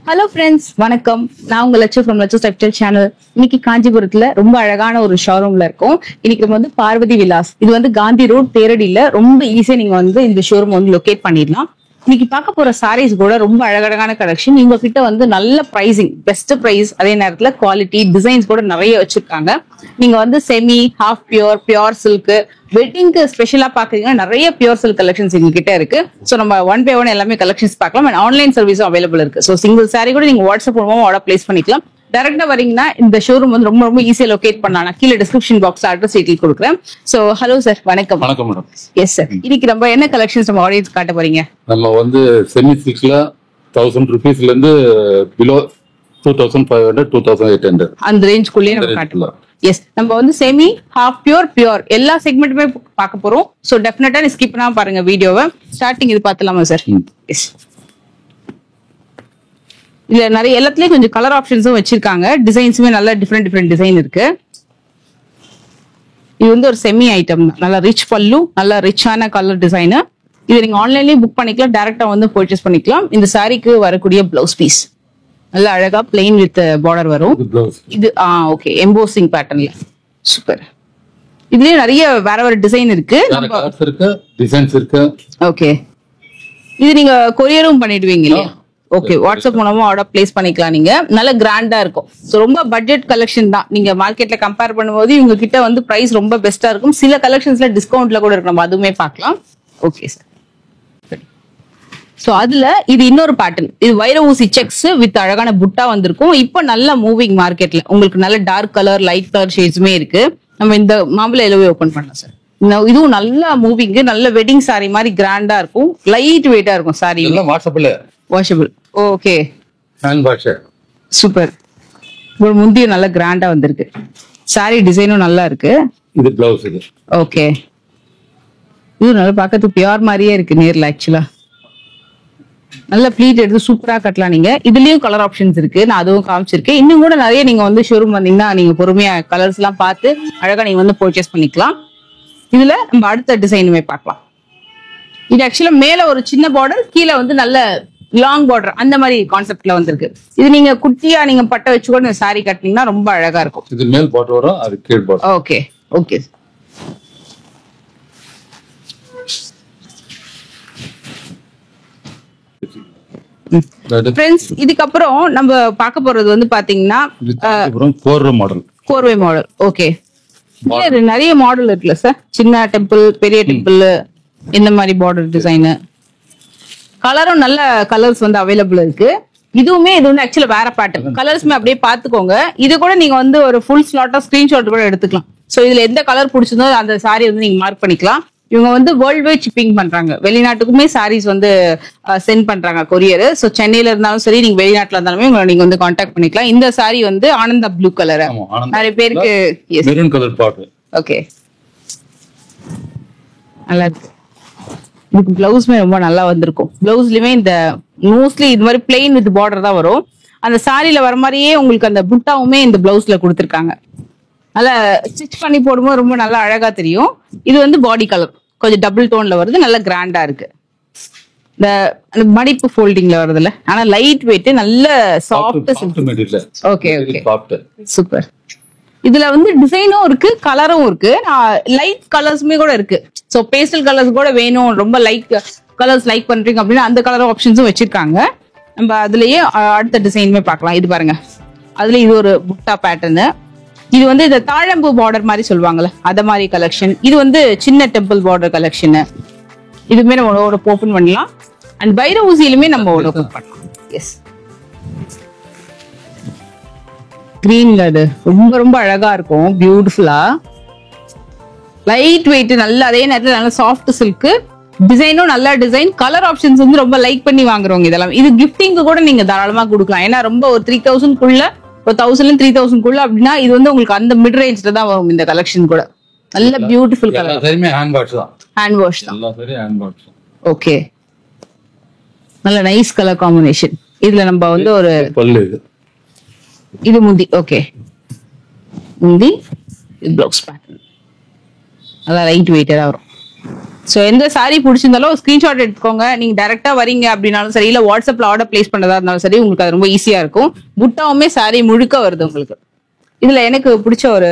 Hello friends, வணக்கம். நான் உங்க Lakshu from Lakshu textile channel. இன்னைக்கு காஞ்சிபுரத்துல ரொம்ப அழகான ஒரு ஷோரூம்ல இருக்கோம். இன்னைக்கு நம்ம வந்து பார்வதி விலாஸ், இது வந்து காந்தி ரோட் தேரடியில ரொம்ப ஈஸியா நீங்க வந்து இந்த ஷோரூம் வந்து லொகேட் பண்ணிடலாம். இன்னைக்கு பார்க்க போற சாரீஸ் கூட ரொம்ப அழகழகான கலெக்ஷன். இவங்க கிட்ட வந்து நல்ல பிரைசிங், பெஸ்ட் பிரைஸ், அதே நேரத்துல குவாலிட்டி, டிசைன்ஸ் கூட நிறைய வச்சிருக்காங்க. நீங்க வந்து semi, half pure, pure silk, வெட்டிங்க்கு ஸ்பெஷலா பாக்குறீங்கன்னா நிறைய பியூர் சில்க் கலெக்ஷன்ஸ் எங்க கிட்ட இருக்கு. சோ நம்ம ஒன் பை ஒன் எல்லாமே கலெக்ஷன்ஸ் பார்க்கலாம். அண்ட் ஆன்லைன் சர்வீஸும் அவைலபிள் இருக்கு. சோ சிங்கிள் சாரி கூட நீங்க வாட்ஸ்அப் மூலமா ஆர்டர் பிளேஸ் பண்ணிக்கலாம். டைரக்டா வரீங்கன்னா இந்த ஷோரூம் வந்து ரொம்ப ரொம்ப ஈஸியா லொகேட் பண்ணலாம். நான் கீழே டிஸ்கிரிப்ஷன் பாக்ஸ் அட்ரஸ் டீடைல் கொடுக்குறேன். சோ ஹலோ சார், வணக்கம். வணக்கம் மேடம். எஸ் சார், இன்னைக்கு நம்ம என்ன கலெக்ஷன்ஸ் நம்ம ஆடியன்ஸ் காட்ட போறீங்க? நம்ம வந்து செமி சில்க்ல 1000 rupeesல இருந்து பிலோ 2500 2800 அந்த ரேஞ்ச்குள்ளேயே நம்ம காட்டுவோம். எஸ், நம்ம வந்து செமி, ஹாஃப் பியூர், பியூர் எல்லா செக்மெண்ட்டுமே பார்க்க போறோம். சோ டெஃபினட்டா நீ ஸ்கிப் பண்ணாம பாருங்க வீடியோவை. ஸ்டார்டிங் இது பார்த்தலாமா சார்? எஸ், இதுல நிறைய எல்லாத்துலயும் கொஞ்சம் கலர் ஆப்ஷன்ஸும் வச்சிருக்காங்க. டிசைன்ஸுமே நல்ல டிஃப்ரெண்ட் டிசைன் இருக்கு. இது வந்து ஒரு செமி ஐட்டம் தான். நல்ல ரிச் பல்லு, நல்ல ரிச்சான கலர் டிசைனு. இது நீங்க ஆன்லைன்லயே புக் பண்ணிக்கலாம், டைரக்டா வந்து பர்ச்சேஸ் பண்ணிக்கலாம். இந்த சாரிக்கு வரக்கூடிய பிளவுஸ் பீஸ் நல்ல அழகா பிளெயின் வித் பார்டர் வரும். இது ஓகே, எம்போசிங் பேட்டர்ன்ல சூப்பர். இதுலயே நிறைய வேற வேற டிசைன் இருக்கு, டிசைன்ஸ் இருக்கு. ஓகே, இது நீங்க கொரியரும் பண்ணிடுவீங்க இல்லையா? ஓகே, வாட்ஸ்அப் மூலமா ஆர்டர் பிளேஸ் பண்ணிக்கலாம். நீங்க நல்ல கிராண்டா இருக்கும். ஸோ ரொம்ப பட்ஜெட் கலெக்ஷன் தான். நீங்க மார்க்கெட்ல கம்பேர் பண்ணும்போது இவங்க கிட்ட வந்து பிரைஸ் ரொம்ப பெஸ்டா இருக்கும். சில கலெக்ஷன்ஸ்ல டிஸ்கவுண்ட்ல கூட இருக்கு, நம்ம அதுவுமே பார்க்கலாம். Okay sir. சோ அதுல இது இன்னொரு பேட்டர்ன். இது வைர ஊசி செக்ஸ் வித் அழகான புட்டா வந்திருக்கும். இப்போ நல்ல மூவிங் மார்க்கெட்ல உங்களுக்கு நல்ல டார்க் கலர், லைட் கலர் ஷேட்ஸுமே இருக்கு. நம்ம இந்த மாம்பழ எல்லோவே ஓபன் பண்ணலாம் சார். இதுவும் நல்ல மூவிங், நல்ல வெட்டிங் சாரி மாதிரி கிராண்டா இருக்கும். லைட் வெயிட்டா இருக்கும் sorry. Washable. Okay, hand wash. Super. ஒரு முந்திய நல்ல கிராண்டா வந்திருக்கு. சாரி டிசைனும் நல்லா இருக்கு. இது பிளவுஸ். இது ஓகே, இது நல்லா பார்க்கறதுக்கு பியூர் மாதிரியே இருக்கு நேர்ல. ஆக்சுவலா நல்ல ப்ளீட் எடுத்து சூப்பரா கட்டலாம். நீங்க இதுலயும் கலர் ஆப்ஷன்ஸ் இருக்கு, நான் அதுவும் காமிச்சிருக்கேன். இன்னும் கூட நிறைய நீங்க வந்து ஷோரூம் வந்தீங்கன்னா நீங்க பொறுமையா கலர்ஸ் எல்லாம் பார்த்து அழகா நீங்க வந்து பர்ச்சேஸ் பண்ணிக்கலாம். இதுல நம்ம அடுத்த டிசைனுமே பார்க்கலாம். இது ஆக்சுவலா மேல ஒரு சின்ன பார்டர், கீழே வந்து நல்ல லாங் பார்டர், அந்த மாதிரி கான்செப்ட்ல வந்திருக்கு. இது நீங்க குட்டியா நீங்க பட்டை வச்சு கூட சாரி கட்டினீங்கன்னா ரொம்ப அழகா இருக்கும். இது மேல் பார்டர் வரும், அது கீழ் பார்டர். Okay okay. ஃப்ரெண்ட்ஸ், இதுக்கப்புறம் நம்ம பார்க்க போறது வந்து பாத்தீங்கன்னா கோர்வை மாடல். ஓகே, நிறைய மாடல் இருக்குல்ல சார்? சின்ன டெம்பிள், பெரிய டெம்பிள், இந்த மாதிரி பார்டர் டிசைனு. கலரும் நல்ல கலர்ஸ் வந்து அவைலபிள் இருக்கு. இதுவுமே இது வந்து ஆக்சுவலா வேற பேட்டர்ன். கலர்ஸ்மே அப்படியே பாத்துக்கோங்க. இது கூட நீங்க வந்து ஒரு ஃபுல் ஸ்லாட்டா ஸ்கிரீன்ஷாட் கூட எடுத்துக்கலாம். சோ இதுல எந்த கலர் பிடிச்சிருந்தோ அந்த சாரி வந்து நீங்க மார்க் பண்ணிக்கலாம். இவங்க வந்து வேர்ல்ட் வைட் ஷிப்பிங் பண்றாங்க. வெளிநாட்டுக்குமே சாரீஸ் வந்து சென்ட் பண்றாங்க கொரியர். சோ சென்னையில இருந்தாலும் சரி, நீங்க வெளிநாட்டுல இருந்தாலுமே உங்களை நீங்க வந்து கான்டாக்ட் பண்ணிக்கலாம். இந்த சாரி வந்து ஆனந்தா ப்ளூ கலர், நிறைய பேருக்கு மெரூன் கலர் பார்டர். ஓகே, நல்லா இருக்கு. இதுக்கு பிளவுஸ்மே ரொம்ப நல்லா வந்திருக்கும். பிளவுஸ்லயுமே இந்த மோஸ்ட்லி இது மாதிரி பிளெயின் வித் பார்டர் தான் வரும். அந்த சாரியில வர மாதிரியே உங்களுக்கு அந்த புட்டாவுமே இந்த பிளவுஸ்ல கொடுத்துருக்காங்க. நல்லா ஸ்டிச் பண்ணி போடும்போது ரொம்ப நல்லா அழகா தெரியும். இது வந்து பாடி கலர் கொஞ்சம் டபுள் டோன்ல வருது, நல்ல கிராண்டா இருக்கு. இந்த மடிப்பு ஃபோல்டிங்ல வருதுல்ல, ஆனா லைட் வெயிட், நல்ல சாஃப்ட். Okay okay, super. இதுல வந்து டிசைனும் இருக்கு, கலரும் இருக்கு, லைட் கலர்ஸுமே கூட இருக்கு. சோ பேஸ்டல் கலர்ஸ் கூட வேணும், ரொம்ப லைட் கலர்ஸ் லைக் பண்றீங்க அப்படின்னா அந்த கலர் ஆப்ஷன்ஸும் வச்சிருக்காங்க. நம்ம அதுலயே அடுத்த டிசைனுமே பார்க்கலாம். இது பாருங்க, அதுல இது ஒரு புட்டா பேட்டர்னு. இது வந்து இந்த தாழம்பூ பார்டர் மாதிரி சொல்லுவாங்கல்ல, அத மாதிரி கலெக்ஷன். இது வந்து சின்ன டெம்பிள் பார்டர் கலெக்ஷன். இதுமே நம்ம ஓபன் பண்ணலாம். அண்ட் வைர ஊசியிலுமே நம்ம ஓபன் பண்ணலாம். எஸ், கிரீன்ல அது ரொம்ப ரொம்ப அழகா இருக்கும், பியூட்டிஃபுல்லா லைட் வெயிட், நல்ல அதே நேரத்துல நல்ல சாஃப்ட் சில்க். டிசைனும் நல்ல டிசைன். கலர் ஆப்ஷன்ஸ் வந்து ரொம்ப லைக் பண்ணி வாங்குறவங்க இதெல்லாம். இது கிஃப்டிங்கு கூட நீங்க தாராளமா கொடுக்கலாம். ஏன்னா ரொம்ப ஒரு 3000 குள்ள, ஒரு 1000 3000 குள்ள அப்படின்னா இது வந்து உங்களுக்கு அந்த மிட் ரேஞ்ச்ல தான் வரும். இந்த கலெக்ஷன் கூட நல்ல பியூட்டிஃபுல் கலர். ஹேண்ட் வாஷ் தான். ஹேண்ட் வாஷ் தான். எல்லா சரி ஹேண்ட் வாஷ். ஓகே, நல்ல நைஸ் கலர் காம்பினேஷன். இதுல நம்ம வந்து ஒரு பல்லு, இது முந்தி. ஓகே, முந்தி பிளவுஸ் பேட்டர்ன் நல்லா லைட் வெயிட்டடா வரும். ஸோ எந்த சாரி பிடிச்சிருந்தாலும் ஸ்கிரீன்ஷாட் எடுத்துக்கோங்க. நீங்க டைரக்டா வரீங்க அப்படின்னாலும் சரி, இல்ல வாட்ஸ்அப்ல ஆர்டர் பிளேஸ் பண்றதா இருந்தாலும் சரி, உங்களுக்கு அது ரொம்ப ஈஸியா இருக்கும். புட்டாவுமே சாரி முழுக்க வருது உங்களுக்கு. இதுல எனக்கு பிடிச்ச ஒரு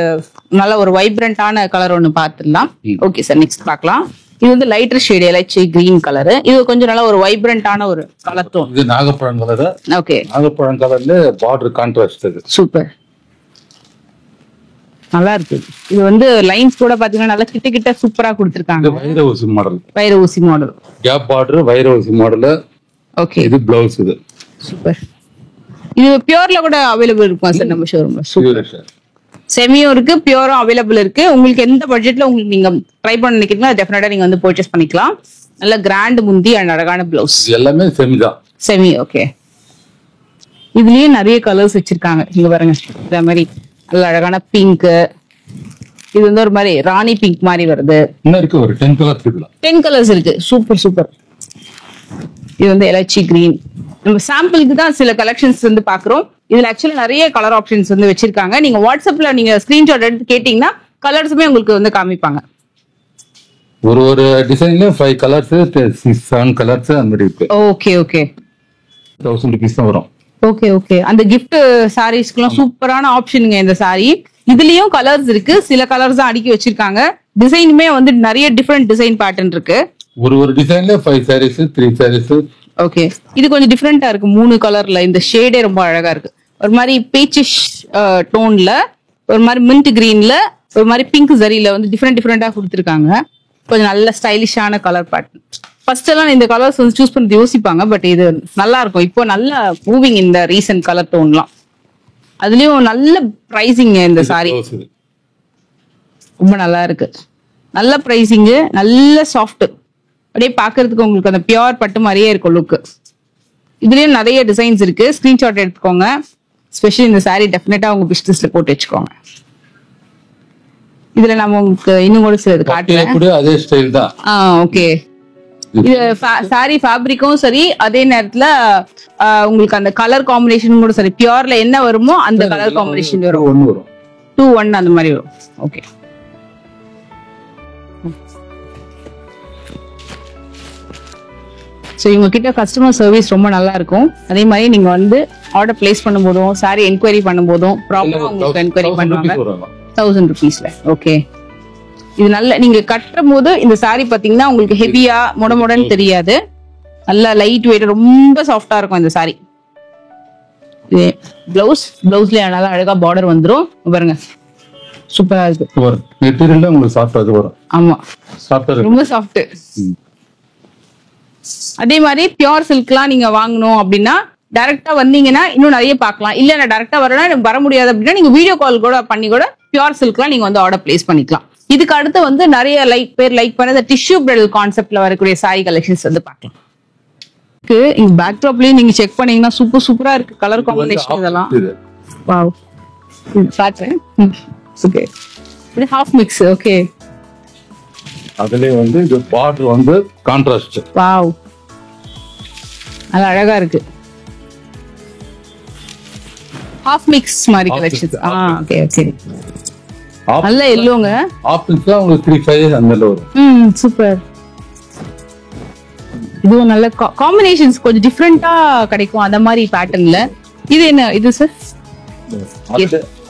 நல்ல ஒரு வைப்ரண்டான கலர் ஒண்ணு பார்த்துடலாம். ஓகே சார், நெக்ஸ்ட் பார்க்கலாம். இது வந்து லைட்டர் ஷேட் எலச்சி கிரீன் கலர். இது கொஞ்சம் நல்ல ஒரு வைப்ரண்டான ஒரு கலர் டோன். இது நாகப்பழம் கலர். ஓகே, நாகப்பழம் கலர்ல பார்டர் கான்ட்ராஸ்ட். இது சூப்பர், நல்லா இருக்கு. இது வந்து லைன்ஸ் கூட பாத்தீங்கன்னா நல்லா கிட்ட கிட்ட சூப்பரா கொடுத்திருக்காங்க. வைர ஊசி மாடல். வைர ஊசி மாடல். கேப் பார்டர் வைர ஊசி மாடல். ஓகே, இது பிளவுஸ். இது சூப்பர். இது பியூர்ல கூட அவைலபிள் இருக்குமா சார் நம்ம ஷோரூம்ல? சூப்பர். செமியும் இருக்கு, பியூரும் அவைலபிள் இருக்கு. உங்களுக்கு எந்த பட்ஜெட்ல உங்களுக்கு நீங்க ட்ரை பண்ண நினைக்கிறீங்களோ டெஃபினட்டா நீங்க வந்து பர்ச்சேஸ் பண்ணிக்கலாம். நல்ல கிராண்ட் முந்தி அண்ட் அழகான பிளவுஸ். எல்லாமே செமி தான். செமி. ஓகே, இதுலயே நிறைய கலர்ஸ் வச்சிருக்காங்க. இங்க பாருங்க, இந்த மாதிரி நல்ல அழகான பிங்க். இது வந்து ஒரு மாதிரி ராணி பிங்க் மாதிரி வருது. இன்னும் இருக்கு ஒரு 10 கலர்ஸ் இருக்குல. 10 கலர்ஸ் இருக்கு. Super super. இது வந்து எலச்சி கிரீன். நம்ம சாம்பிளுக்கு தான் சில கலெக்ஷன்ஸ் வந்து பாக்குறோம். இதுல ஆக்சுவலா நிறைய கலர் ஆப்ஷன்ஸ் வந்து வச்சிருக்காங்க. நீங்க வாட்ஸ்அப்ல நீங்க ஸ்கிரீன்ஷாட் எடுத்து கேட்டீங்கன்னா கலர்ஸுமே உங்களுக்கு வந்து காமிப்பாங்க. ஒரு டிசைன்ல 5 கலர்ஸ் 7 கலர்ஸ் அந்த மாதிரி இருக்கு. ஓகே ஓகே, 1000 ரூபீஸ் தான் வரும். Okay okay. அந்த கிஃப்ட் சாரீஸ்க்குலாம் சூப்பரான ஆப்ஷனுங்க இந்த சாரி. இதுலயும் கலர்ஸ் இருக்கு, சில கலர்ஸ் தான் அடுக்கி வச்சிருக்காங்க. டிசைனுமே வந்து நிறைய டிஃப்ரெண்ட் டிசைன் பேட்டர்ன் இருக்கு. ஒரு டிசைன்ல 5 சாரீஸ் 3 சாரீஸ். ஓகே, இது கொஞ்சம் டிஃப்ரெண்டா இருக்கு. 3 கலர்ல இந்த ஷேடே ரொம்ப அழகா இருக்கு. ஒரு மாதிரி பீச்சிஷ் டோன்ல, ஒரு மாதிரி மின்ட் கிரீன்ல, ஒரு மாதிரி பிங்க் ஜரியில வந்து டிஃப்ரெண்டா கொடுத்துருக்காங்க. கொஞ்சம் நல்ல ஸ்டைலிஷான கலர் பேட்டர்ன். ஃபர்ஸ்ட் எல்லாம் இந்த கலர்ஸ் வந்து சூஸ் பண்ணி யோசிப்பாங்க, பட் இது நல்லா இருக்கும். இப்போ நல்ல மூவிங் இந்த ரீசன்ட் கலர் டோன்லாம். அதுலயும் நல்ல பிரைசிங் இந்த சாரி. ரொம்ப நல்லா இருக்கு. நல்ல பிரைசிங், நல்ல சாஃப்ட். அப்படியே பாக்குறதுக்கு உங்களுக்கு அந்த பியூர் பட்டு மாதிரியே இருக்கும் லுக். இதுலயும் நிறைய டிசைன்ஸ் இருக்கு. ஸ்கிரீன்ஷாட் எடுத்துக்கோங்க. ஸ்பெஷலி இந்த சாரி டெஃபினட்டா உங்க பிசினஸ்ல போட்டு வச்சுக்கோங்க. இதுல நம்ம உங்களுக்கு இன்னும் கூட சிலது காட்டுறேன். அதே ஸ்டைல் தான். ஓகே. இது சாரி ஃபேப்ரிக்கும் சரி, அதே நேரத்துல உங்களுக்கு அந்த கலர் காம்பினேஷன் கூட சரி, பியூர்ல என்ன வருமோ அந்த கலர் காம்பினேஷன் வரும். 2-1 அந்த மாதிரி வரும். ஓகே. ஸோ இவங்க கிட்ட கஸ்டமர் சர்வீஸ் ரொம்ப நல்லா இருக்கும். அதே மாதிரி நீங்க வந்து ஆர்டர் பிளேஸ் பண்ணும் போதும், சாரி என்கொயரி பண்ணும் போதும் ப்ராப்பரா உங்களுக்கு என்கொயரி பண்ணுவாங்க. 1000 ரூபீஸ்ல. ஓகே. இது நல்ல நீங்க கட்டும் போது இந்த சாரி பாத்தீங்கன்னா உங்களுக்கு ஹெவியா மொடன்னு தெரியாது. நல்லா லைட் வெயிட், ரொம்ப சாஃப்டா இருக்கும் இந்த சாரி. பிளவுஸ்ல நல்லா அழகா பார்டர் வந்துரும். பாருங்க, சூப்பரா இருக்கு. மெட்டீரியல்ல உங்களுக்கு சாஃப்டா வரும். ஆமா, சாஃப்டா, ரொம்ப சாஃப்ட். அதே மாதிரி பியூர் சில்க்லாம் நீங்க வாங்கணும் அப்படின்னா டைரக்டா வந்தீங்கன்னா இன்னும் நிறைய பார்க்கலாம். இல்ல நான் டைரக்டா வரணும் வர முடியாது அப்படின்னா நீங்க வீடியோ கால் கூட பண்ணி கூட பியூர் சில்க்லாம் நீங்க வந்து ஆர்டர் பிளேஸ் பண்ணிக்கலாம். இதுக்கு அடுத்து வந்து நிறைய லைக் பண்ண டிஷ்யூ பிரைடல் கான்செப்ட்ல வரக்கூடிய சாரி கலெக்ஷன்ஸ் வந்து பார்க்கலாம். இங்க பேக் ட்ராப்லயும் நீங்க செக் பண்ணீங்கன்னா சூப்பரா இருக்கு கலர் காம்பினேஷன் இதெல்லாம். வாவ், பாத்தேன். ஓகே, இது ஹாஃப் மிக்ஸ். ஓகே, அதுலயே வந்து இது பார்டர் வந்து கான்ட்ராஸ்ட். வாவ், அது அழகா இருக்கு. ஹாஃப் மிக்ஸ் மாதிரி கலெக்ஷன்ஸ். Okay okay. நல்ல எல்லோங்க. ஆப்ஷன்ஸ்ல உங்களுக்கு 3-5 அந்த மாதிரி வரும். சூப்பர். இது நல்ல காம்பினேஷன்ஸ் கொஞ்சம் டிஃபரெண்டா கிடைக்கும் அந்த மாதிரி பேட்டர்ன்ல. இது என்ன இது சார்?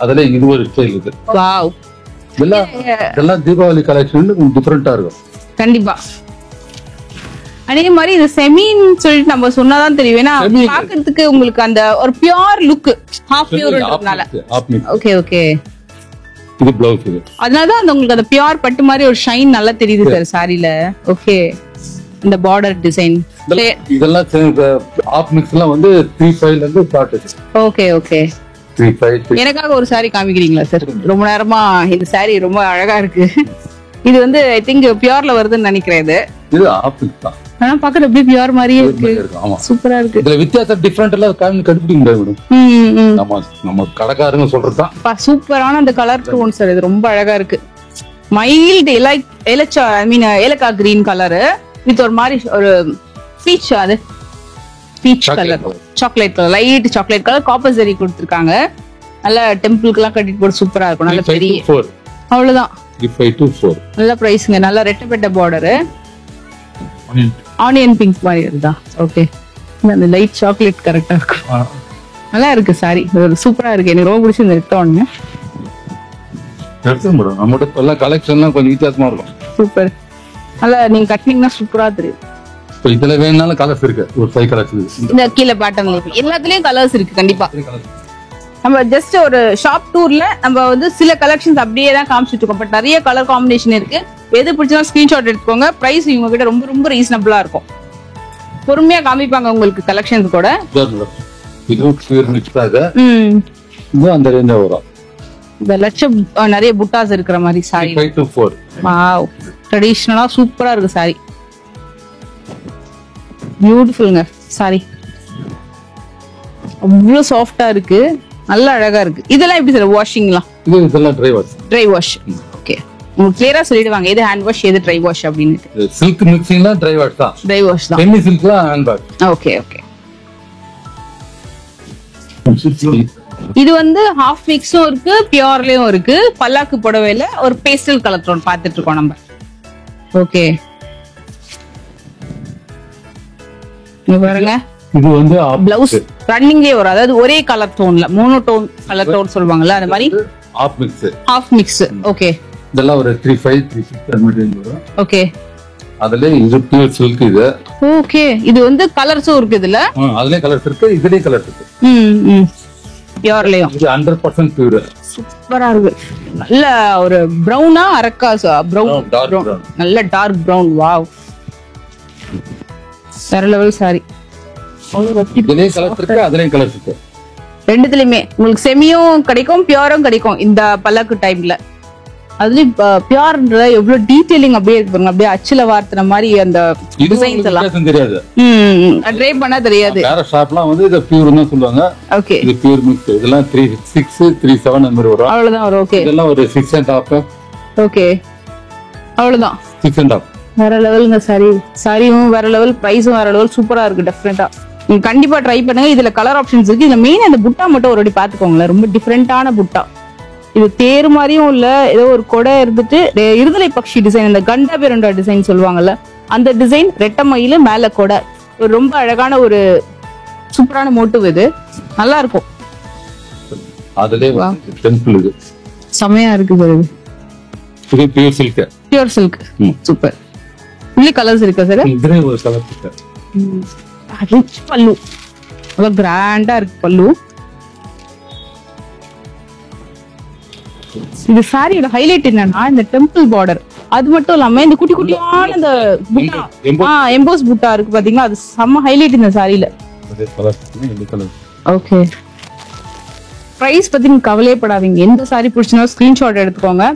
அதுல இது ஒரு ஸ்டைல் இது. வாவ், இதெல்லாம் தீபாவளி கலெக்ஷன் டிஃபரெண்டா இருக்கும். கண்டிப்பா. அதே மாதிரி இது செமின்னு சொல்லிட்டு நம்ம சொன்னாதான் தெரியும். ஏன்னா பாக்குறதுக்கு உங்களுக்கு அந்த ஒரு பியூர் லுக், ஹாஃப் பியூர்ன்றதுனால. Okay okay. இது பிளவுஸ். இது அதனாலதான் அந்த உங்களுக்கு அந்த பியூர் பட்டு மாதிரி ஒரு ஷைன் நல்லா தெரியுது சார் சாரில. ஓகே, இந்த பார்டர் டிசைன் இதெல்லாம் ஆப் மிக்ஸ்லாம் வந்து 3-5 ல இருந்து ஸ்டார்ட் ஆச்சு. Okay okay. 3-5. எனக்காக ஒரு சாரி காமிக்கிறீங்களா சார்? ரொம்ப நேரமா இந்த சாரி ரொம்ப அழகா இருக்கு. இது வந்து ஐ திங்க் பியூர்ல வருதுன்னு நினைக்கிறேன். இது ஆப் மிக்ஸ் தான். ஆனா பாக்குறது அப்படியே பியூர் மாதிரியே இருக்கு. சூப்பரா இருக்கு. இதுல வித்தியாசம் டிஃபரெண்ட் எல்லாம் கண்டுபிடிக்க முடியாது. நம்ம கடைக்காரங்க சொல்றதுதான். சூப்பரான அந்த கலர் டோன் சார். இது ரொம்ப அழகா இருக்கு. மைல்டு ஏலக்கா கிரீன் கலர் வித் ஒரு மாதிரி ஒரு பீச், அது peach colour, chocolate colour, light chocolate colour, copper zari கொடுத்துருக்காங்க. நல்ல டெம்பிளுக்கு எல்லாம் கட்டிட்டு போட்டு சூப்பரா இருக்கும். நல்ல பெரிய, அவ்வளவுதான். 3-5-4 நல்ல பிரைஸ்ங்க. நல்ல ரெட்டப்பட்ட பார்டர். ஆனியன் பிங்க் மாதிரி இருக்குதா? ஓகே, அந்த லைட் சாக்லேட் கரெக்டா இருக்கும். நல்லா இருக்கு சாரி, சூப்பரா இருக்கு. எனக்கு ரொம்ப பிடிச்சி இந்த எடுத்தோன்னு. எடுத்து மேடம் நம்மகிட்ட எல்லாம் கலெக்ஷன்லாம் கொஞ்சம் வித்தியாசமா இருக்கும். சூப்பர், நல்லா நீங்க கட்டினீங்கன்னா சூப்பரா தெரியும். இப்போ இதுல வேணும்னாலும் கலர்ஸ் இருக்கு, ஒரு 5 கலர்ஸ் இருக்கு. இந்த கீழே பேட்டர்ன்ல இருக்கு, எல்லாத்துலயும் கலர்ஸ் இருக்கு கண்டிப்பா. நம்ம ஜஸ்ட் ஒரு ஷாப் டூர்ல நம்ம வந்து சில கலெக்ஷன்ஸ் அப்படியே தான் காமிச்சிட்டு இருக்கோம். பட் நிறைய கலர் காம்பினேஷன் இருக்கு. எது பிடிச்சாலும் ஸ்கிரீன்ஷாட் எடுத்துக்கோங்க. பிரைஸ் இவங்க கிட்ட ரொம்ப ரொம்ப ரீசனபிளா இருக்கும். பொறுமையா காமிப்பாங்க உங்களுக்கு கலெக்ஷன்ஸ் கூட. இதுவும் பியூர் மிக்ஸ் ஆக இது அந்த ரேஞ்சா வரும். இந்த லட்சம் நிறைய புட்டாஸ் இருக்கிற மாதிரி சாரி. 5 to 4. வாவ், ட்ரெடிஷனலா சூப்பரா இருக்கு சாரி. பியூட்டிஃபுல்ங்க சாரி, அவ்வளவு சாஃப்டா இருக்கு, நல்லா அழகா இருக்கு. இதெல்லாம் எப்படி சார் வாஷிங்லாம்? இதெல்லாம் dry wash. Dry wash. Okay, உங்களுக்கு கிளியரா சொல்லிடுவாங்க எது ஹேண்ட் வாஷ் எது ட்ரை வாஷ் அப்படின்னு. சில்க் மிக்சிங்லாம் ட்ரை வாஷ் தான். ட்ரை வாஷ் தான். செமி சில்க்லாம் ஹேண்ட் வாஷ். Okay okay. இது வந்து ஹாஃப் மிக்ஸும் இருக்கு, பியூர்லயும் இருக்கு. பல்லாக்கு புடவையில ஒரு பேஸ்டல் கலர் டோன் பார்த்துட்டு இருக்கோம் நம்ம. ஓகே, இங்க பாருங்க. இது வந்து பிளவுஸ் ரன்னிங்லயே வரும், அதாவது ஒரே கலர் டோன்ல, மோனோடோன் கலர் டோன் சொல்லுவாங்கல்ல, அந்த மாதிரி half mix. Half mix. Okay, இதெல்லாம் ஒரு 35 36 அந்த மாதிரி வரும். ஓகே, அதுல இது பியூர் சில்க். இது ஓகே, இது வந்து கலர்ஸும் இருக்கு இதுல. அதுலயே கலர்ஸ் இருக்கு, இதுலயே கலர்ஸ் இருக்கு. பியூர்லயும் இது 100% பியூர். சூப்பரா இருக்கு. நல்ல ஒரு பிரவுனா அரக்கா பிரவுன், நல்ல டார்க் பிரவுன். வாவ், வேற லெவல் சாரி. இதுலயே கலர்ஸ் இருக்கு, அதுலயே கலர்ஸ் இருக்கு. ரெண்டுத்துலயுமே உங்களுக்கு செமியும் கிடைக்கும், பியூரும் கிடைக்கும் இந்த பல்லக்கு டைம்ல. அதுலயும் பியூர்ன்ற எவ்வளவு டீடைலிங் அப்படியே இருக்கு பாருங்க, அப்படியே அச்சுல வார்த்தன மாதிரி அந்த டிசைன்ஸ் எல்லாம் தெரியாது. ட்ரை பண்ணா தெரியாது. வேற ஷாப்லாம் வந்து இது பியூர்னு சொல்லுவாங்க. ஓகே, இது பியூர் மிக்ஸ். இதெல்லாம் 36 37 அந்த மாதிரி வரும். அவ்வளவுதான் வரும். ஓகே, இதெல்லாம் ஒரு 6 and half. ஓகே, அவ்வளவுதான். 6 and half. வேற லெவலுங்க சாரி. சாரியும் வேற லெவல், பிரைஸும் வேற லெவல், சூப்பரா இருக்கு. டெஃபினட்டா நீங்க கண்டிப்பா ட்ரை பண்ணுங்க. இதுல கலர் ஆப்ஷன்ஸ் இருக்கு. இதுல மெயின் அந்த புட்டா மட்டும் ஒரு வாட்டி பாத்துக்கோங்களேன், ரொம்ப டிஃப்ரெண்டான புட்டா. இது தேர் மாதிரியும் இல்ல, ஏதோ ஒரு கொடை இருந்துட்டு இருதலை பக்ஷி டிசைன், இந்த கண்டா பேரண்டா டிசைன் சொல்லுவாங்கல்ல, அந்த டிசைன், ரெட்டை மயில மேல கொடை, ஒரு ரொம்ப அழகான ஒரு சூப்பரான மோட்டிவ். இது நல்லா இருக்கும். அதுலயே டெம்பிள் இது செமையா இருக்கு சார். இது pure silk. Pure silk, super. இதுல கலர்ஸ் இருக்கா சார்? இதுல ஒரு கலர் இருக்கு. ரிச் பல்லு, ரொம்ப கிராண்டா இருக்கு பல்லு. இந்த சாரியோட ஹைலைட் என்னன்னா இந்த டெம்பிள் பார்டர். அது மட்டும் இல்லாம இந்த குட்டி குட்டியான இந்த புட்டா, எம்போஸ் புட்டா இருக்கு பாத்தீங்களா, அது செம்ம ஹைலைட் இந்த சாரியில. ஓகே, பிரைஸ் பத்தி நீங்க கவலையே படாதீங்க. எந்த சாரி பிடிச்சினாலும் ஸ்கிரீன்ஷாட் எடுத்துக்கோங்க,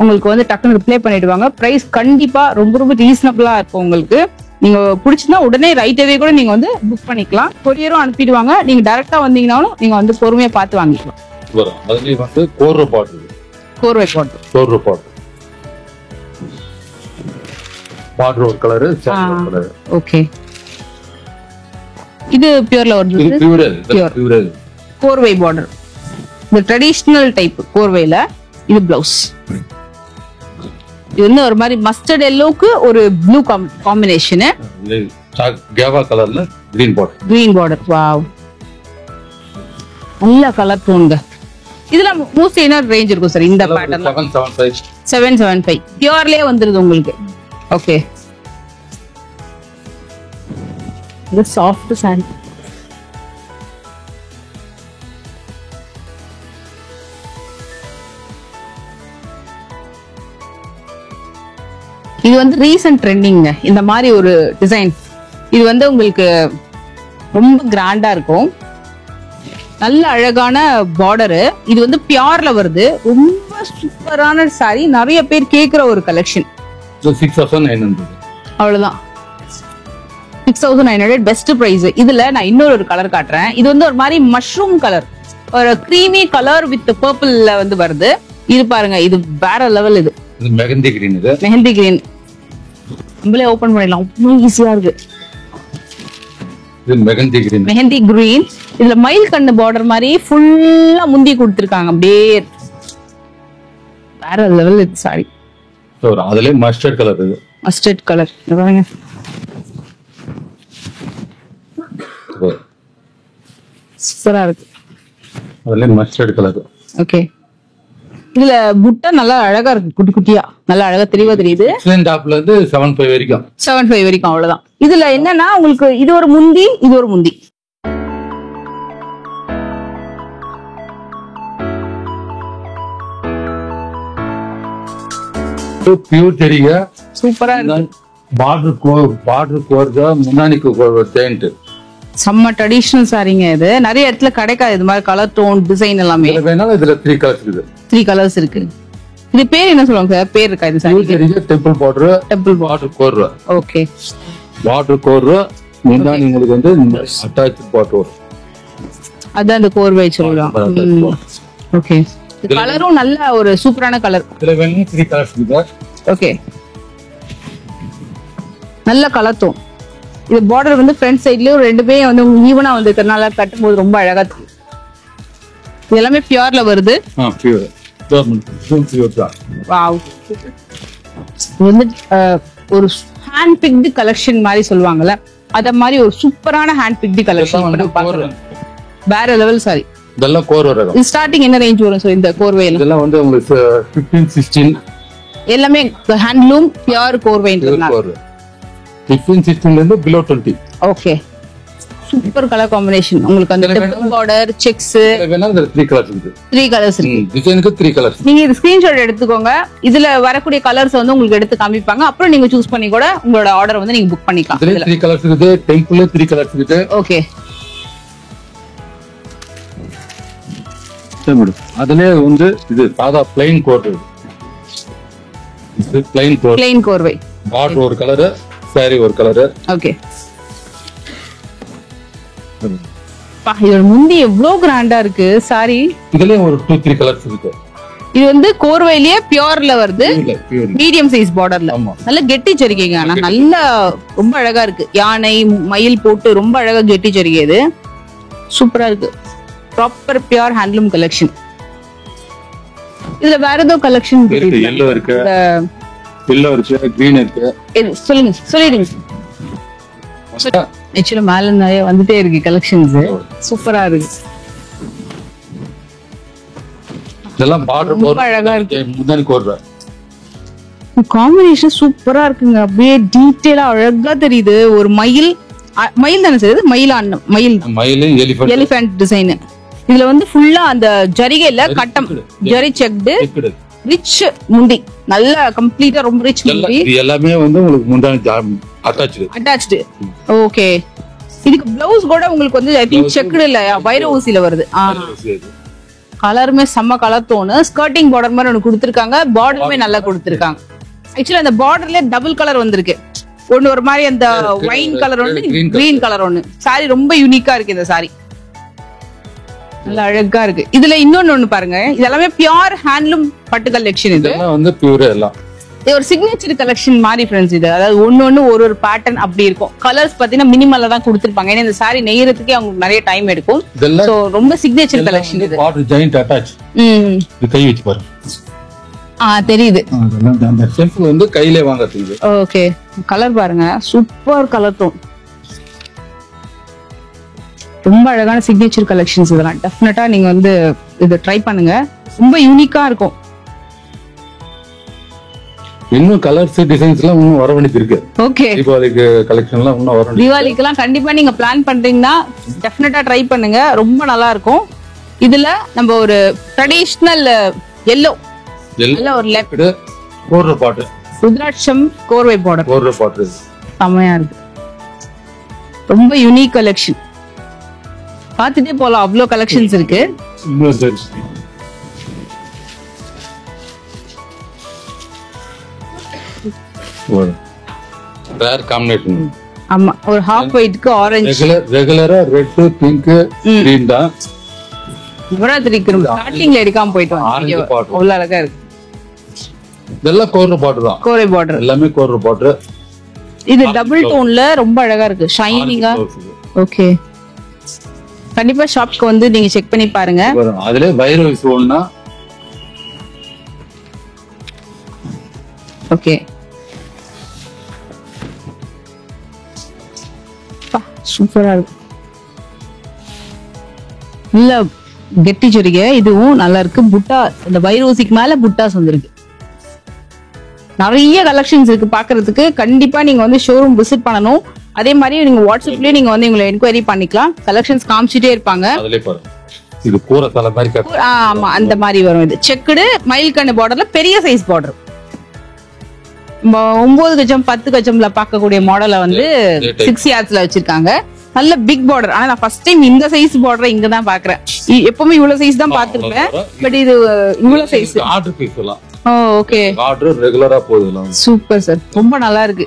உங்களுக்கு வந்து டக்குன்னு ரிப்ளை பண்ணிடுவாங்க. பிரைஸ் கண்டிப்பா ரொம்ப ரொம்ப ரீசனபிளா இருக்கும். உங்களுக்கு நீங்க பிடிச்சிருந்தா உடனே ரைட் அவே கூட நீங்க வந்து புக் பண்ணிக்கலாம். கொரியரும் அனுப்பிடுவாங்க. நீங்க டைரக்டா வந்தீங்கன்னாலும் நீங்க வந்து பொறுமையா பார்த்து வாங்கிக்கலாம். அதுலயே வந்து கோர்வை பார்டர், கோர்வை பார்டர், கோர்வை பார்டர், பார்டர் ஒரு கலர், சாரி ஒரு கலர். ஓகே, இது பியூர்ல வருது. இது பியூர், பியூர் கோர்வை பார்டர், இந்த ட்ரெடிஷனல் டைப் கோர்வைல. இது பிளவுஸ். இது வந்து ஒரு மாதிரி மஸ்டர்ட் எல்லோக்கு ஒரு ப்ளூ காம்பினேஷன். கேவா கலர்ல green border, green border. Wow, நல்ல கலர் டோன்ங்க. இதுல மோஸ்ட்லி என்ன ரேஞ்ச் இருக்கும் சார் இந்த பேட்டர்ன்ல? 775 பியூர்லயே வந்துருது உங்களுக்கு. ஓகே, இது சாஃப்ட் சாரி. இது வந்து ரீசன்ட் ட்ரெண்டிங்க இந்த மாதிரி ஒரு டிசைன். இது வந்து உங்களுக்கு ரொம்ப கிராண்டா இருக்கும், நல்ல அழகான பார்டரு. இது வந்து பியூர்ல வருது, ரொம்ப சூப்பரான சாரி. நிறைய பேர் கேக்குற ஒரு கலெக்ஷன். 6900. அவ்வளவுதான், 6900 பெஸ்ட் பிரைஸ். இதுல நான் இன்னொரு கலர் காட்டுறேன். இது வந்து ஒரு மாதிரி மஷ்ரூம் கலர், ஒரு கிரீமி கலர் வித் பர்பிள்ல வந்து வருது. இது பாருங்க, இது வேற லெவல். இது மெஹந்தி கிரீன். இது மெஹந்தி கிரீன். நம்மளே ஓபன் பண்ணிடலாம், அவ்வளவு ஈஸியா இருக்கு. இது மெஹந்தி கிரீன், மெஹந்தி கிரீன். இதுல மயில் கண்ணு பார்டர் மாதிரி ஃபுல்லா முந்தி கொடுத்திருக்காங்க. அப்படியே வேற லெவல் இது சாரி. அதுல மஸ்டர்ட் கலர். இது மஸ்டர்ட் கலர் பாருங்க, சூப்பரா இருக்கு. அதுல மஸ்டர்ட் கலர். ஓகே. இதுல புட்டா நல்லா அழகா இருக்கு, குட்டி குட்டியா நல்லா அழகா தெளிவா தெரியுது. டாப்ல இருந்து 7.5 வரைக்கும். 7.5 வரைக்கும் அவ்வளவுதான். இதுல என்னன்னா உங்களுக்கு இது ஒரு முந்தி, இது ஒரு முந்தி. பியூர் தெரியுங்க. சூப்பரா இருக்கு. பார்டர் கோர்ஜா முன்னாடிக்கு ஜெயண்ட். செம்ம ட்ரெடிஷனல் சாரிங்க இது. நிறைய இடத்துல கிடைக்காது இது மாதிரி கலர் டோன் டிசைன் எல்லாமே. இதுல வேணாலும் இதுல 3 கலர்ஸ் இருக்கு. 3 கலர்ஸ் இருக்கு. இது பேர் என்ன சொல்லுவாங்க சார்? பேர் இருக்கா இது sorry? Temple border. Temple border core. Okay. Border core முன்னாடி உங்களுக்கு வந்து அட்டாச் பார்டர். அதான் அந்த கோர்வை சொல்றாங்க. ஓகே. கலரும் நல்ல ஒரு சூப்பரான கலர். இதுல வேணும் 3 கலர்ஸ் இருக்கு. ஓகே. நல்ல கலர் டோன். இது பார்டர் வந்து ஃப்ரண்ட் சைடுலயும் ரெண்டுமே வந்து ஈவனா வந்து இருக்கறனால கட்டும்போது ரொம்ப அழகா இருக்கு. இது எல்லாமே பியூர்ல வருது. பியூர். பியூர் தான். வாவ். இது வந்து ஒரு ஹேண்ட் பிக்டு கலெக்ஷன் மாதிரி சொல்லுவாங்கல்ல, அத மாதிரி ஒரு சூப்பரான ஹேண்ட் பிக்டு கலெக்ஷன். வேற லெவல் சாரி. இதெல்லாம் கோர் வரும். இது ஸ்டார்டிங் என்ன ரேஞ்ச் வரும் சார் இந்த கோர்வை எல்லாம்? இதெல்லாம் வந்து உங்களுக்கு 15-16 எல்லாமே ஹேண்ட்லூம் பியூர் கோர்வைன்றதுனால 15-16 ல இருந்து below 20. Okay. Super colour combination. உங்களுக்கு அந்த டெம்பிள் பார்டர் செக்ஸ் வேணா இந்த 3 கலர்ஸ் இருக்கு. 3 கலர்ஸ் இருக்கு. டிசைனுக்கு 3 கலர்ஸ். நீங்க இது ஸ்கிரீன்ஷாட் எடுத்துக்கோங்க. இதுல வரக்கூடிய கலர்ஸ் வந்து உங்களுக்கு எடுத்து காமிப்பாங்க. அப்புறம் நீங்க சூஸ் பண்ணி கூட உங்களோட ஆர்டர் வந்து நீங்க புக் பண்ணிக்கலாம். இதுல 3 கலர்ஸ் இருக்கு. டெம்பிள்ல 3 கலர்ஸ் இருக்கு. ஓகே. அதுலயே வந்து இது சாதா பிளைன் கோட். இது பிளைன் கோட். பிளைன் கோர்வை. பார்டர் ஒரு கலர், சாரி ஒரு கலர். ஓகே. பா, இதோட முந்தி எவ்வளவு கிராண்டா இருக்கு சாரி. இதுலயே ஒரு 2-3 கலர்ஸ் இருக்கு. இது வந்து கோர்வையிலேயே பியூர்ல வருது. மீடியம் சைஸ் பார்டர்ல. நல்ல கெட்டி ஜரிகைங்க. ஆனா நல்ல ரொம்ப அழகா இருக்கு. யானை மயில் போட்டு ரொம்ப அழகா கெட்டி ஜரிகை. இது சூப்பரா இருக்கு. Proper pure handloom collection. இதுல வேற ஏதோ கலெக்ஷன் இருக்கு. yellow இருக்கு, yellow இருக்கு, green இருக்கு. சொல்லுங்க, சொல்லிடுங்க. ஆக்சுவலா மேல நிறைய வந்துட்டே இருக்கு கலெக்ஷன்ஸ். சூப்பரா இருக்கு. இதெல்லாம் பார்டர் ரொம்ப அழகா இருக்கு. முன்னாடி கோர்வை. காம்பினேஷன் சூப்பரா இருக்குங்க. அப்படியே டீடைலா அழகா தெரியுது. ஒரு மயில் தானே சார் இது? மயில் எலிஃபண்ட் டிசைன். இதுல வந்து ஃபுல்லா அந்த ஜரிகைல கட்டம் ஜரி செக்டு ரிச் முந்தி. நல்ல கம்ப்ளீட்டா ரொம்ப ரிச் முந்தி. இது எல்லாமே வந்து உங்களுக்கு முந்தானி அட்டாச்டு. ஓகே. இதுக்கு ப்ளவுஸ் கூட உங்களுக்கு வந்து ஐ திங்க் செக்டு இல்ல, வைர ஊசில வருது. கலருமே செம்ம கலர் டோன். ஸ்கர்ட்டிங் பார்டர் மாதிரி ஒன்னு கொடுத்திருக்காங்க. பார்டருமே நல்லா கொடுத்திருக்காங்க. ஆக்சுவலா அந்த பார்டர்ல டபுள் கலர் வந்திருக்கு. ஒன்னு ஒரு மாதிரி அந்த வைன் கலர் ஒன்னு, கிரீன் கலர் ஒன்னு. சாரி ரொம்ப யூனிக்கா இருக்கு இந்த சாரி. நல்லா அழகா இருக்கு. இதுல இன்னொன்னு பாருங்க. இதெல்லாமே பியூர் ஹேண்ட்லூம் பட்டு கலெக்ஷன். இது வந்து பியூர் எல்லாம். இது ஒரு சிக்னேச்சர் கலெக்ஷன் மாதிரி ஃப்ரெண்ட்ஸ். இது அதாவது ஒன்னு ஒரு பேட்டர்ன் அப்படி இருக்கும். கலர்ஸ் பாத்தீங்கன்னா மினிமலா தான் கொடுத்திருப்பாங்க. ஏன்னா இந்த சாரி நெய்யறதுக்கே அவங்களுக்கு நிறைய டைம் எடுக்கும். சோ ரொம்ப சிக்னேச்சர் கலெக்ஷன் இது. Border joint attach. இது கை வச்சு பாருங்க. தெரியுது. அந்த செல்ஃப் வந்து கையிலே வாங்குறது. ஓகே. கலர் பாருங்க. Super colour tone. ரொம்ப அழகான சிக்னேச்சர் கலெக்ஷன்ஸ் இதெல்லாம். டெஃபினட்டா நீங்க வந்து இத ட்ரை பண்ணுங்க. ரொம்ப யூனிக்கா இருக்கும். இன்னும் கலர்ஸ் டிசைன்ஸ் எல்லாம் இன்னும் வர வேண்டியது இருக்கு. ஓகே. தீபாவளிக்கு கலெக்ஷன் எல்லாம் இன்னும் வர வேண்டியது. தீபாவளிக்குலாம் கண்டிப்பா நீங்க பிளான் பண்றீங்கன்னா டெஃபினட்டா ட்ரை பண்ணுங்க. ரொம்ப நல்லா இருக்கும். இதுல நம்ம ஒரு ட்ரெடிஷனல் yellow ஒரு லெஃப்ட் கோர்வை பாட்டு. ருத்ராட்சம் கோர்வை பார்டர். கோர்வை பாட்டு செமையா இருக்கு. ரொம்ப யூனிக் கலெக்ஷன். பாத்துட்டே போலாம். அவ்வளவு கலெக்ஷன்ஸ் இருக்கு. Rare combination. ஆமா. ஒரு ஹாஃப் ஒயிட்க்கு ஆரஞ்சு. ரெகுலரா ரெட், பிங்க், கிரீன் தான். நவராத்திரிக்கு ஸ்டார்டிங்ல எடுக்காம போயிட்டு வாங்க. அவ்வளவு அழகா இருக்கு. இதெல்லாம் கோர்வை பாட்டு தான். கோர்வை பார்டர் எல்லாமே கோர்வை பாட்டு. இது டபுள் டோன்ல ரொம்ப அழகா இருக்கு. ஷைனிங்கா. ஓகே. கண்டிப்பா ஷாப்க்கு வந்து நீங்க செக் பண்ணி பாருங்க. அதுல வைர ஊசி ஒண்ணா. ஓகே. சூப்பரா இருக்கு. இல்ல கெட்டி ஜரிகை, இதுவும் நல்லா இருக்கு. புட்டா இந்த வைரோசிக்கு மேல புட்டாஸ் வந்துருக்கு. நிறைய கலெக்ஷன்ஸ் இருக்கு பாக்குறதுக்கு. கண்டிப்பா நீங்க வந்து ஷோரூம் விசிட் பண்ணணும். அதே மாதிரி நீங்க வாட்ஸ்அப்லயே நீங்க வந்து உங்களை என்கொயரி பண்ணிக்கலாம். கலெக்ஷன்ஸ் காமிச்சிட்டே இருப்பாங்க. அதுலயே பாருங்க, இது கூரை தலை மாதிரி ஆமா அந்த மாதிரி வரும். இது செக்குடு மயில் கண்ணு பார்டர்ல பெரிய சைஸ் பார்டர். 9 கஜம் 10 கஜம்ல பார்க்கக்கூடிய மாடலை வந்து 6 yardsல வச்சிருக்காங்க. நல்ல பிக் பார்டர். ஆனா நான் ஃபர்ஸ்ட் டைம் இந்த சைஸ் பார்டரை இங்க தான் பாக்குறேன். எப்பவுமே இவ்வளவு சைஸ் தான் பாத்துருப்பேன். பட் இது இவ்வளவு சைஸ் ஆர்டர் பீஸ் எல்லாம். ஓகே, ஆர்டர் ரெகுலரா போகுது. சூப்பர் சார், ரொம்ப நல்லா இருக்கு.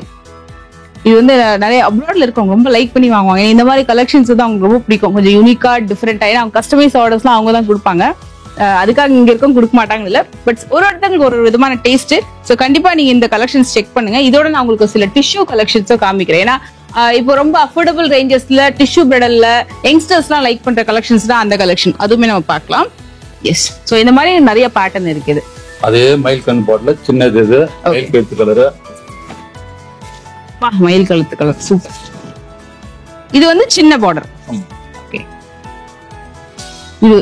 இது வந்து நிறைய அப்ராட்ல இருக்கவங்க ரொம்ப லைக் பண்ணி வாங்குவாங்க. இந்த மாதிரி கலெக்ஷன்ஸ் தான் அவங்களுக்கு ரொம்ப பிடிக்கும். கொஞ்சம் யூனிக்கா டிஃபரெண்டா. ஏன்னா அவங்க கஸ்டமைஸ் ஆர்டர்ஸ்லாம் அவங்க தான் கொடுப்பாங்க. அதுக்காக இங்க இருக்கும் கொடுக்க மாட்டாங்க இல்ல. பட் ஒரு ஒருத்தங்களுக்கு ஒரு விதமான டேஸ்ட். ஸோ கண்டிப்பா நீங்க இந்த கலெக்ஷன்ஸ் செக் பண்ணுங்க. இதோட நான் உங்களுக்கு சில டிஷ்யூ கலெக்ஷன்ஸும் காமிக்கிறேன். ஏன்னா இப்போ ரொம்ப அஃபோர்டபுள் ரேஞ்சஸ்ல டிஷ்யூ பிரெடல்ல யங்ஸ்டர்ஸ்லாம் லைக் பண்ற கலெக்ஷன்ஸ் தான் அந்த கலெக்ஷன். அதுவுமே நம்ம பார்க்கலாம். எஸ், ஸோ இந்த மாதிரி நிறைய பேட்டர்ன் இருக்குது. அதே மயில் கண் பாட்டில் சின்னது இது மயில் கழுத்து கலரு. மயில் கழுத்து கலர் சூப்பர். இது வந்து சின்ன பார்டர்.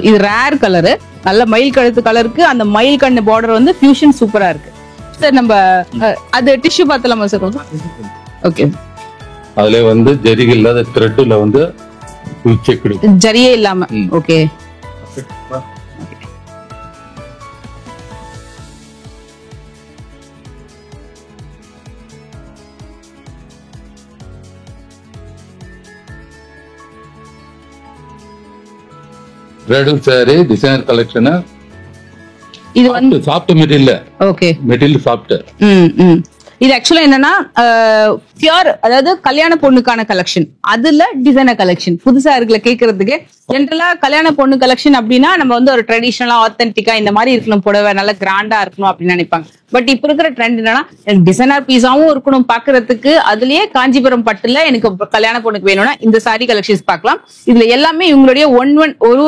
இது ரேர் கலரு. நல்ல மயில் கழுத்து கலருக்கு அந்த மயில் கண்ணு பார்டர் வந்து ஃபியூஷன் சூப்பரா இருக்கு சார். நம்ம அது டிஷ்யூ பார்த்தலாமா சார்? ஓகே, அதுல வந்து ஜரிகை இல்லாத த்ரெட்ல வந்து ஜரியே இல்லாம. Okay, bridal sorry designer collection. இது வந்து soft material. Okay, material soft. இது ஆக்சுவலா என்னன்னா பியூர், அதாவது கல்யாண பொண்ணுக்கான கலெக்ஷன். அதுல டிசைனர் கலெக்ஷன் புதுசா இருக்குல்ல கேட்கறதுக்கு. ஜென்ரலா கல்யாண பொண்ணு கலெக்ஷன் அப்படின்னா நம்ம வந்து ஒரு ட்ரெடிஷனலா ஆத்தென்டிக்கா இந்த மாதிரி இருக்கணும், புடவை நல்லா கிராண்டா இருக்கணும் அப்படின்னு நினைப்பாங்க. பட் இப்ப இருக்கிற ட்ரெண்ட் என்னன்னா டிசைனர் பீஸாவும் இருக்கணும் பாக்குறதுக்கு. அதுலயே காஞ்சிபுரம் பட்டுல எனக்கு கல்யாண பொண்ணுக்கு வேணும்னா இந்த சாரி கலெக்ஷன்ஸ் பார்க்கலாம். இதுல எல்லாமே இவங்களுடைய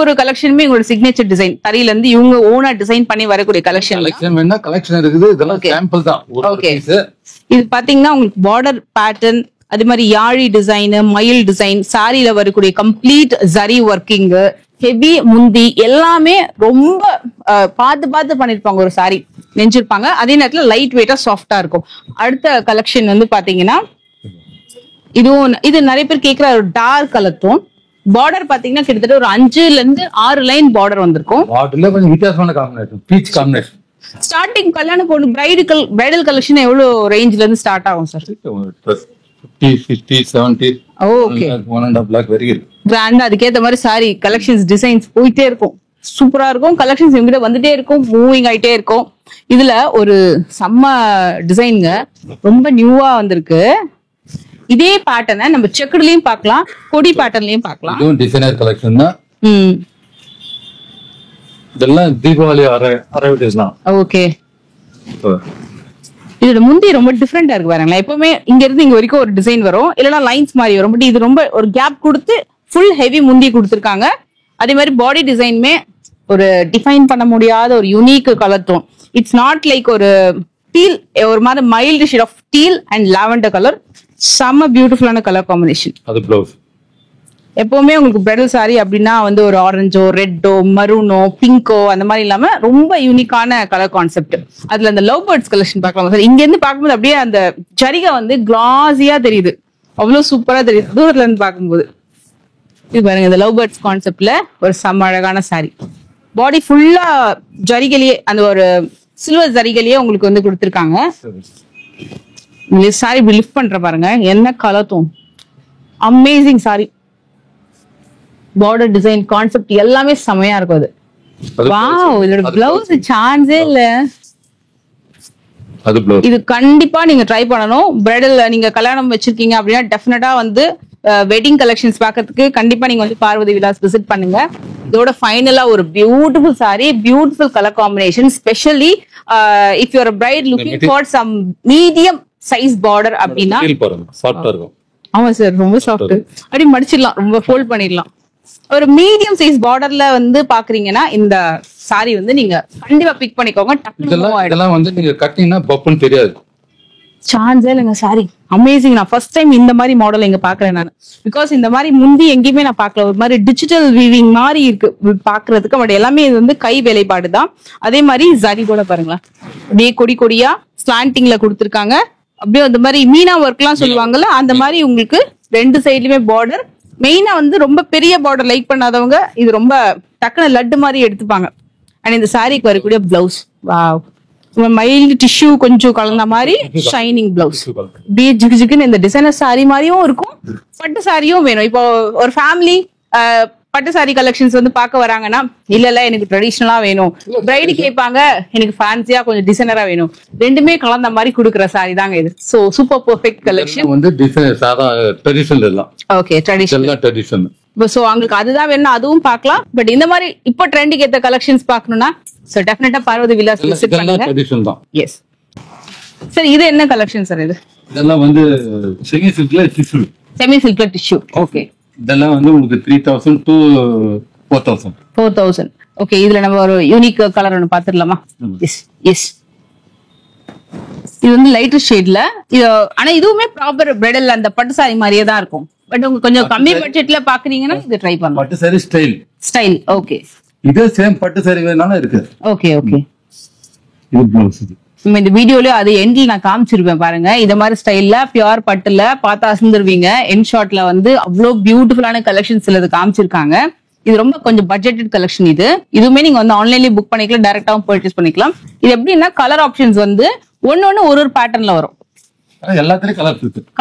ஒரு கலெக்ஷனுமே இவங்களோட சிக்னேச்சர் டிசைன் தறியில இருந்து இவங்க ஓனா டிசைன் பண்ணி வரக்கூடிய கலெக்ஷன். கலெக்ஷன் இருக்குது. இதெல்லாம் சாம்பிள் தான். ஓகே, இது பாத்தீங்கன்னா உங்களுக்கு பார்டர் பேட்டர்ன், அது மாதிரி யாழி டிசைன், மயில் டிசைன், சாரியில வரக்கூடிய கம்ப்ளீட் ஜரி ஒர்க்கிங், ஹெவி முந்தி எல்லாமே ரொம்ப பார்த்து பண்ணிருப்பாங்க. ஒரு சாரி நெஞ்சிருப்பாங்க. அதே நேரத்துல லைட் வெயிட்டா சாஃப்டா இருக்கும். அடுத்த கலெக்ஷன் வந்து பாத்தீங்கன்னா இது நிறைய பேர் கேட்கிற ஒரு டார்க் கலர் டோன். பார்டர் பாத்தீங்கன்னா கிட்டத்தட்ட ஒரு 5ல இருந்து 6 லைன் பார்டர் வந்திருக்கும். பார்டர்ல கொஞ்சம் வித்தியாசமான காம்பினேஷன், பீச் காம்பினேஷன். ஸ்டார்டிங் கல்யாண பொண்ணு பிரைடல் கலெக்ஷன் எவ்வளவு ரேஞ்ச்ல இருந்து ஸ்டார்ட் ஆகும் சார்? 50, 60, 70. ஓகே, 1.5 lakh வரைக்கும் கிராண்டா அதுக்கேற்ற மாதிரி சாரி கலெக்ஷன்ஸ் டிசைன்ஸ் போயிட்டே இருக்கும். சூப்பரா இருக்கும். கலெக்ஷன்ஸ் இவங்கிட்ட வந்துட்டே இருக்கும், மூவிங் ஆயிட்டே இருக்கும். இதுல ஒரு செம்ம டிசைன்ங்க, ரொம்ப நியூவா வந்திருக்கு. இதே பேட்டர்னை நம்ம செக்குடுலயும் பார்க்கலாம், கொடி பேட்டர்ன்லயும் பார்க்கலாம். இதுவும் டிசைனர் கலெக்ஷன் தான். இதெல்லாம் தீபாவளி அரைவடைஸ் தான். ஓகே, இதோட முந்தி ரொம்ப டிஃப்ரெண்டா இருக்கு பாருங்களேன். எப்பவுமே இங்க இருந்து இங்க வரைக்கும் ஒரு டிசைன் வரும், இல்லைன்னா லைன்ஸ் மாதிரி வரும். பட் இது ரொம்ப ஒரு கேப் கொடுத்து ஃபுல் ஹெவி முந்தி கொடுத்துருக்காங்க. அதே மாதிரி பாடி டிசைனுமே ஒரு டிஃபைன் பண்ண முடியாத ஒரு unique colour tone. It's not like ஒரு டீல், ஒரு மாதிரி mild shade of teal and lavender colour. செம்ம பியூட்டிஃபுல்லான கலர் காம்பினேஷன். அது ப்ளவுஸ். எப்பவுமே உங்களுக்கு பிரைடல் சாரி அப்படின்னா வந்து ஒரு ஆரஞ்சோ, ரெட்டோ, மரூனோ, பிங்கோ அந்த மாதிரி இல்லாம ரொம்ப யூனிக்கான கலர் கான்செப்ட். அதுல அந்த லவ் பேர்ட்ஸ் கலெக்ஷன் பார்க்கலாம் சார். இங்க இருந்து பார்க்கும்போது அப்படியே அந்த ஜரிகை வந்து கிளாஸியா தெரியுது, அவ்வளவு சூப்பரா தெரியுது தூரத்துல இருந்து பார்க்கும்போது. இது பாருங்க, இந்த லவ் பேர்ட்ஸ் கான்செப்ட்ல ஒரு செம்ம அழகான சாரி. பாடி ஃபுல்லா ஜரிகையிலேயே அந்த ஒரு சில்வர் ஜரிகையிலேயே உங்களுக்கு வந்து கொடுத்துருக்காங்க. சாரி இப்படி லிஃப்ட் பண்ற பாருங்க, என்ன கலர் தோணும். Amazing sorry. Border design concept எல்லாமே செமையா இருக்கும். அது வாவ், இதோட பிளவுஸ் சான்ஸே இல்ல. இது கண்டிப்பா நீங்க ட்ரை பண்ணணும். பிரைடல் நீங்க கல்யாணம் வச்சிருக்கீங்க அப்படின்னா டெஃபினட்டா வந்து வெட்டிங் கலெக்ஷன்ஸ் பாக்கிறதுக்கு கண்டிப்பா நீங்க வந்து பார்வதி விலாஸ் விசிட் பண்ணுங்க. இதோட ஃபைனலா ஒரு beautiful sorry, beautiful colour combination. Specially if you are a bride looking for some medium size border அப்படின்னா சாஃப்ட்டா இருக்கும். ஆமா சார், ரொம்ப சாஃப்ட். அப்படி மடிச்சிடலாம், ரொம்ப ஃபோல்ட் பண்ணிடலாம். ஒரு மீடியம் சைஸ் பார்டர்ல வந்து பாக்குறீங்கன்னா இந்த சாரி வந்து நீங்க கண்டிப்பா பிக் பண்ணிக்கோங்க. இதெல்லாம் வந்து நீங்க கட்டினா பப்புன்னு தெரியாது. சான்ஸே இல்லைங்க சாரி அமேசிங். நான் ஃபர்ஸ்ட் டைம் இந்த மாதிரி மாடல் இங்க பாக்குறேன் நான். பிகாஸ் இந்த மாதிரி முந்தி எங்கேயுமே நான் பார்க்கல. ஒரு மாதிரி டிஜிட்டல் வீவிங் மாதிரி இருக்கு பாக்குறதுக்கு. பட் எல்லாமே இது வந்து கை வேலைப்பாடு தான். அதே மாதிரி ஜரி கூட பாருங்களேன், அப்படியே கொடி கொடியா ஸ்லாண்டிங்ல கொடுத்துருக்காங்க. அப்படியே அந்த மாதிரி மீனா ஒர்க் எல்லாம் சொல்லுவாங்கல்ல, அந்த மாதிரி உங்களுக்கு ரெண்டு சைட்லயுமே பார்டர். மெயினா வந்து ரொம்ப பெரிய பார்டர் லைக் பண்ணாதவங்க இது ரொம்ப டக்குனு லட்டு மாதிரி எடுத்துப்பாங்க. அண்ட் இந்த சாரிக்கு வரக்கூடிய பிளவுஸ் வாவ், மைல்டு டிஷ்யூ கொஞ்சம் கலந்த மாதிரி ஷைனிங் பிளவுஸ். அப்படியே ஜிகு ஜிகுன்னு இந்த டிசைனர் சாரி மாதிரியும் இருக்கும், பட்டு சாரியும் வேணும். இப்போ ஒரு ஃபேமிலி பட்டு சாரி கலெக்ஷன்ஸ் வந்து பார்க்க வராங்கன்னா, இல்ல எனக்கு ட்ரெடிஷனலா வேணும், பிரைடு கேட்பாங்க எனக்கு ஃபேன்சியா கொஞ்சம் டிசைனரா வேணும், ரெண்டுமே கலந்த மாதிரி கொடுக்குற சாரி தாங்க இது. So super perfect collection. வந்து டிசைன் சாதா ட்ரெடிஷனல் எல்லாம். ஓகே, ட்ரெடிஷனல் எல்லாம் ட்ரெடிஷனல். சோ அவங்களுக்கு அதுதான் வேணும், அதுவும் பார்க்கலாம். பட் இந்த மாதிரி இப்போ ட்ரெண்டுக்கு ஏத்த கலெக்ஷன்ஸ் பார்க்கணும்னா so definitely Parvathi Vilas visit பண்ணுங்க. ட்ரெடிஷனல் தான். Yes sir. இது என்ன கலெக்ஷன் சார்? இது இதெல்லாம் வந்து செமி சில்க்ல டிஷ்யூ. செமி சில்க்ல டிஷ்யூ. ஓகே. இதெல்லாம் வந்து உங்களுக்கு 3000 to 4000. 4000. ஓகே. இதுல நம்ம ஒரு யூனிக் கலர் ஒன்னு பாத்துடலாமா? S S. இது வந்து லைட்டர் ஷேட்ல இது. ஆனா இதுவுமே ப்ராப்பர் பிரைடல் அந்த பட்டு சாரி மாதிரியே தான் இருக்கும். பட் உங்க கொஞ்சம் கம்மி பட்ஜெட்ல பாக்குறீங்கன்னா இது ட்ரை பண்ணலாம். பட்டு சாரி ஸ்டைல். ஓகே. இதே சேம் பட்டு சாரி வேணாலும் இருக்கு. Okay okay. இது ப்ளவுஸ். இந்த வீடியோல அது எண்ட்ல நான் காமிச்சிருப்பேன் பாருங்க. இந்த மாதிரி ஸ்டைல்ல பியூர் பட்டுல பார்த்தா அசந்துருவீங்க. என் ஷார்ட்ல வந்து அவ்வளோ பியூட்டிஃபுல்லான கலெக்ஷன்ஸ் இது காமிச்சிருக்காங்க. இது ரொம்ப கொஞ்சம் பட்ஜெட்டட் கலெக்ஷன். இதுவுமே நீங்க வந்து ஆன்லைன்லயே புக் பண்ணிக்கலாம், டைரக்டாவும் பர்ச்சேஸ் பண்ணிக்கலாம். இது எப்படின்னா கலர் ஆப்ஷன்ஸ் வந்து ஒன்னு ஒரு பேட்டர்ன்ல வரும். எல்லாத்துலயும்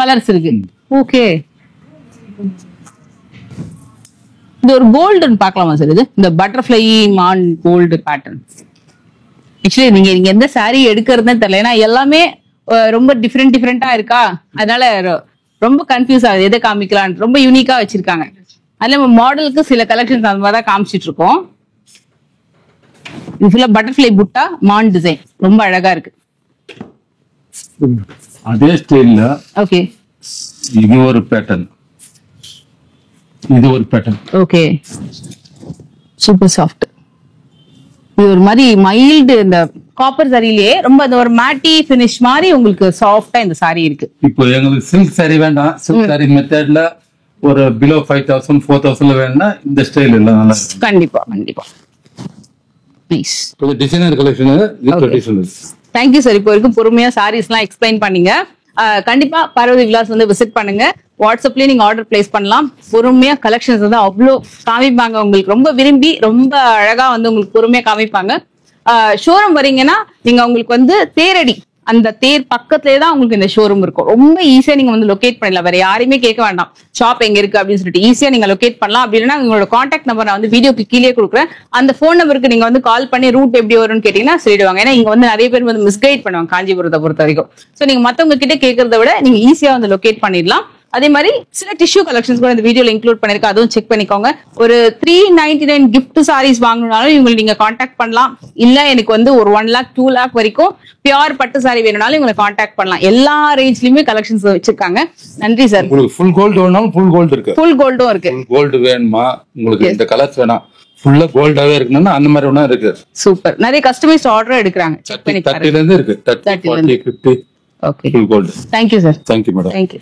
கலர்ஸ் இருக்கு. ஓகே. இது ஒரு கோல்டன் பார்க்கலாமா சார்? இது இந்த பட்டர்ஃப்ளை மான் கோல்டு பேட்டர்ன். ஆக்சுவலி நீங்க எந்த சாரி எடுக்கிறதுன்னு தெரியல, ஏன்னா எல்லாமே ரொம்ப டிஃப்ரெண்டா இருக்கா, அதனால ரொம்ப கன்ஃபியூஸ் ஆகுது எதை காமிக்கலாம். ரொம்ப யூனிக்கா வச்சிருக்காங்க. அதுல நம்ம மாடலுக்கு சில கலெக்ஷன்ஸ் அந்த மாதிரி தான் காமிச்சிட்டு இருக்கோம். இது ஃபுல்லா பட்டர்ஃப்ளை புட்டா மான் டிசைன், ரொம்ப அழகா இருக்கு. அதே ஸ்டைல்ல ஓகே. இது ஒரு பேட்டர்ன், இது ஒரு பேட்டர்ன். ஓகே. Super soft. இது ஒரு மாதிரி மைல்டு இந்த காப்பர் சாரிலேயே ரொம்ப அந்த ஒரு மேட்டி ஃபினிஷ் மாதிரி உங்களுக்கு சாஃப்டா இந்த சாரி இருக்கு. இப்போ எங்களுக்கு சில்க் சாரி வேண்டாம், சில்க் சாரி மெத்தட்ல ஒரு பிலோ 5000 4000 வேணும்னா இந்த ஸ்டைல் எல்லாம் நல்லா இருக்கு. கண்டிப்பா கண்டிப்பா. நைஸ். இது டிசைனர் கலெக்ஷன், இது ட்ரெடிஷனல். Thank you sir. இப்போ வரைக்கும் பொறுமையா சாரீஸ் எல்லாம் எக்ஸ்பிளைன் பண்ணீங்க. கண்டிப்பா பார்வதி விலாஸ் வந்து விசிட் பண்ணுங்க. வாட்ஸ்அப்லயே நீங்க ஆர்டர் பிளேஸ் பண்ணலாம். பொறுமையா கலெக்ஷன்ஸ் வந்து அவ்வளோ காமிப்பாங்க உங்களுக்கு, ரொம்ப விரும்பி ரொம்ப அழகா வந்து உங்களுக்கு பொறுமையா காமிப்பாங்க. ஷோரூம் வரீங்கன்னா நீங்க உங்களுக்கு வந்து தேரடி அந்த தேர் பக்கத்துலேயே தான் உங்களுக்கு இந்த ஷோரூம் இருக்கும். ரொம்ப ஈஸியா நீங்க வந்து லொகேட் பண்ணலாம். வேற யாரையுமே கேட்க வேண்டாம் ஷாப் எங்க இருக்கு அப்படின்னு சொல்லிட்டு ஈஸியா நீங்க லொகேட் பண்ணலாம். அப்படி இல்லைன்னா உங்களோட கான்டாக்ட் நம்பர் நான் வந்து வீடியோக்கு கீழே கொடுக்குறேன். அந்த ஃபோன் நம்பருக்கு நீங்க வந்து கால் பண்ணி ரூட் எப்படி வரும்னு கேட்டீங்கன்னா சொல்லிடுவாங்க. ஏன்னா இங்க வந்து நிறைய பேர் வந்து மிஸ்கைட் பண்ணுவாங்க காஞ்சிபுரத்தை பொறுத்த வரைக்கும். ஸோ நீங்க மத்தவங்க கிட்ட கேட்கறத விட நீங்க ஈஸியா வந்து லொகேட் பண்ணிடலாம். அதே மாதிரி சில டிஷ்யூ கலெக்ஷன்ஸ் கூட இந்த வீடியோல இன்க்ளூட் பண்ணிருக்கேன், அதுவும் செக் பண்ணிக்கோங்க. ஒரு 399 gift sarees வாங்கணும்னாலும் இவங்களை நீங்க காண்டாக்ட் பண்ணலாம். இல்ல எனக்கு வந்து ஒரு 1 lakh 2 lakh வரைக்கும் பியூர் பட்டு சாரி வேணும்னாலும் இவங்களை காண்டாக்ட் பண்ணலாம். எல்லா ரேஞ்ச்லயுமே கலெக்ஷன்ஸ் வச்சிருக்காங்க. நன்றி சார். உங்களுக்கு ஃபுல் கோல்டு வேணாலும் ஃபுல் கோல்டு இருக்கு. ஃபுல் கோல்டும் இருக்கு. ஃபுல் கோல்டு வேணுமா உங்களுக்கு, இந்த கலர்ஸ் வேணாம் ஃபுல்லா கோல்டாவே இருக்குன்னா அந்த மாதிரி ஒண்ணா இருக்கு. சூப்பர். நிறைய கஸ்டமைஸ்ட் ஆர்டர் எடுக்கிறாங்க. செக் பண்ணி பாருங்க. 30 ல இருந்து இருக்கு. 30 40 50. Okay. Full gold. Thank you sir. Thank you madam. Thank you.